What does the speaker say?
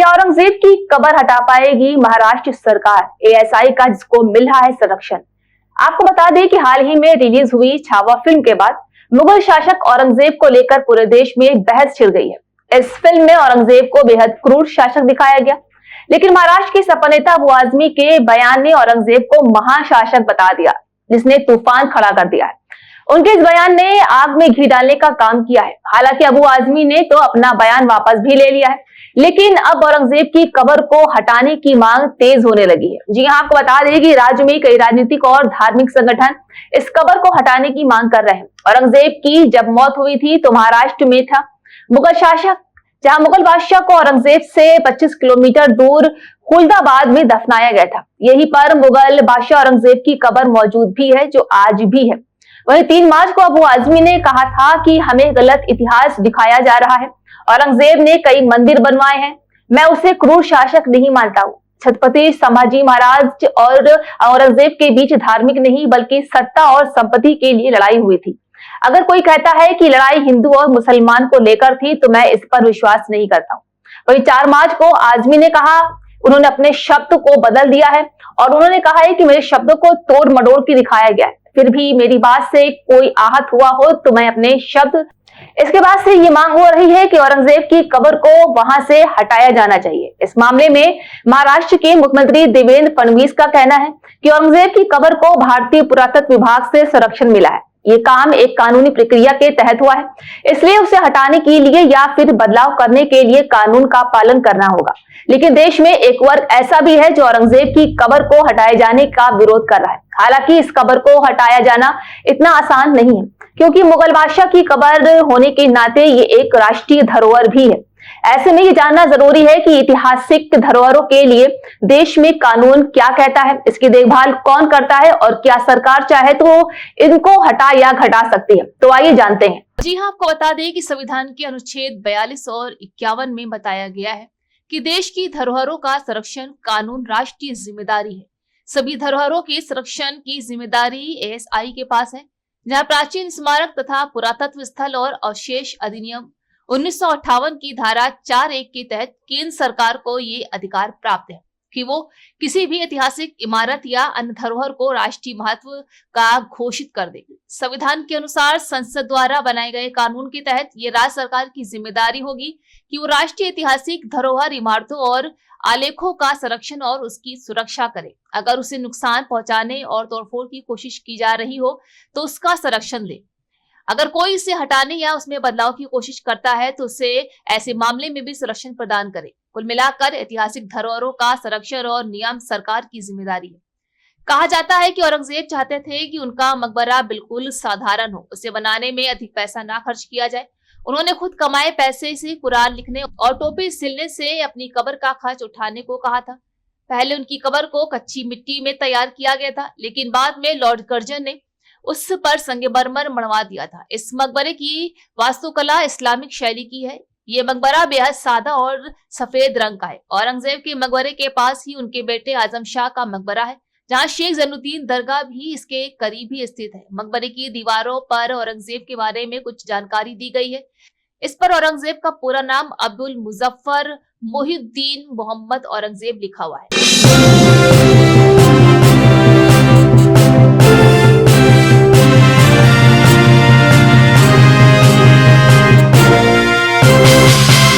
क्या औरंगजेब की कब्र हटा पाएगी महाराष्ट्र सरकार? एएसआई का जिसको मिल रहा है संरक्षण। आपको बता दें कि हाल ही में रिलीज हुई छावा फिल्म के बाद मुगल शासक औरंगजेब को लेकर पूरे देश में बहस छिड़ गई है। इस फिल्म में औरंगजेब को बेहद क्रूर शासक दिखाया गया, लेकिन महाराष्ट्र के सपा नेता अबू आजमी के बयान ने औरंगजेब को महाशासक बता दिया, जिसने तूफान खड़ा कर दिया है। उनके इस बयान ने आग में घी डालने का काम किया है। हालांकि अबू आजमी ने तो अपना बयान वापस भी ले लिया है, लेकिन अब औरंगजेब की कब्र को हटाने की मांग तेज होने लगी है। जी हां, आपको बता दें कि राज्य में कई राजनीतिक और धार्मिक संगठन इस कब्र को हटाने की मांग कर रहे हैं। औरंगजेब की जब मौत हुई थी तो महाराष्ट्र में था मुगल शासक, जहां मुगल बादशाह को औरंगजेब से 25 किलोमीटर दूर खुलदाबाद में दफनाया गया था। यहीं पर मुगल बादशाह औरंगजेब की कब्र मौजूद भी है, जो आज भी है। वहीं 3 मार्च को अबू आजमी ने कहा था कि हमें गलत इतिहास दिखाया जा रहा है। औरंगजेब ने कई मंदिर बनवाए हैं, मैं उसे क्रूर शासक नहीं मानता हूँ। छत्रपति संभाजी महाराज और औरंगजेब के बीच धार्मिक नहीं बल्कि सत्ता और संपत्ति के लिए लड़ाई हुई थी। अगर कोई कहता है कि लड़ाई हिंदू और मुसलमान को लेकर थी तो मैं इस पर विश्वास नहीं करता हूँ। वहीं 4 मार्च को आजमी ने कहा, उन्होंने अपने शब्द को बदल दिया है और उन्होंने कहा है कि मेरे शब्दों को तोड़ मड़ोड़ के दिखाया गया है। फिर भी मेरी बात से कोई आहत हुआ हो तो मैं अपने शब्द। इसके बाद से ये मांग हो रही है कि औरंगजेब की कब्र को वहां से हटाया जाना चाहिए। इस मामले में महाराष्ट्र के मुख्यमंत्री देवेंद्र फडणवीस का कहना है कि औरंगजेब की कब्र को भारतीय पुरातत्व विभाग से संरक्षण मिला है। ये काम एक कानूनी प्रक्रिया के तहत हुआ है, इसलिए उसे हटाने के लिए या फिर बदलाव करने के लिए कानून का पालन करना होगा। लेकिन देश में एक वर्ग ऐसा भी है जो औरंगजेब की कब्र को हटाए जाने का विरोध कर रहा है। हालांकि इस कब्र को हटाया जाना इतना आसान नहीं है, क्योंकि मुगल बादशाह की कब्र होने के नाते ये एक राष्ट्रीय धरोहर भी है। ऐसे में ये जानना जरूरी है कि ऐतिहासिक धरोहरों के लिए देश में कानून क्या कहता है, इसकी देखभाल कौन करता है और क्या सरकार चाहे तो इनको हटा या घटा सकती है। तो आइए जानते हैं। जी हाँ, आपको बता दें कि संविधान के अनुच्छेद 42 और 51 में बताया गया है कि देश की धरोहरों का संरक्षण कानून राष्ट्रीय जिम्मेदारी है। सभी धरोहरों के संरक्षण की जिम्मेदारी एएसआई के पास है, जहां प्राचीन स्मारक तथा पुरातत्व स्थल और अवशेष अधिनियम 1958 की धारा 4(1) के तहत केंद्र सरकार को ये अधिकार प्राप्त है कि वो किसी भी ऐतिहासिक इमारत या अन्य धरोहर को राष्ट्रीय महत्व का घोषित कर दे। संविधान के अनुसार संसद द्वारा बनाए गए कानून के तहत ये राज्य सरकार की जिम्मेदारी होगी कि वो राष्ट्रीय ऐतिहासिक धरोहर इमारतों और आलेखों का संरक्षण और उसकी सुरक्षा करे। अगर उसे नुकसान पहुंचाने और तोड़फोड़ की कोशिश की जा रही हो तो उसका संरक्षण ले। अगर कोई इसे हटाने या उसमें बदलाव की कोशिश करता है तो उसे ऐसे मामले में भी संरक्षण प्रदान करे। कुल मिलाकर ऐतिहासिक धरोहरों का संरक्षण और नियम सरकार की जिम्मेदारी है। कहा जाता है कि औरंगजेब चाहते थे कि उनका मकबरा बिल्कुल साधारण हो, उसे बनाने में अधिक पैसा ना खर्च किया जाए। उन्होंने खुद कमाए पैसे से कुरान लिखने और टोपी सिलने से अपनी कब्र का खर्च उठाने को कहा था। पहले उनकी कब्र को कच्ची मिट्टी में तैयार किया गया था, लेकिन बाद में लॉर्ड कर्जन ने उस पर संगमरमर मढ़वा दिया था। इस मकबरे की वास्तुकला इस्लामिक शैली की है। ये मकबरा बेहद सादा और सफेद रंग का है। औरंगजेब के मकबरे के पास ही उनके बेटे आजम शाह का मकबरा है, जहां शेख जैनुद्दीन दरगाह भी इसके करीब ही स्थित है। मकबरे की दीवारों पर औरंगजेब के बारे में कुछ जानकारी दी गई है। इस पर औरंगजेब का पूरा नाम अब्दुल मुजफ्फर मोहिउद्दीन मोहम्मद औरंगजेब लिखा हुआ है।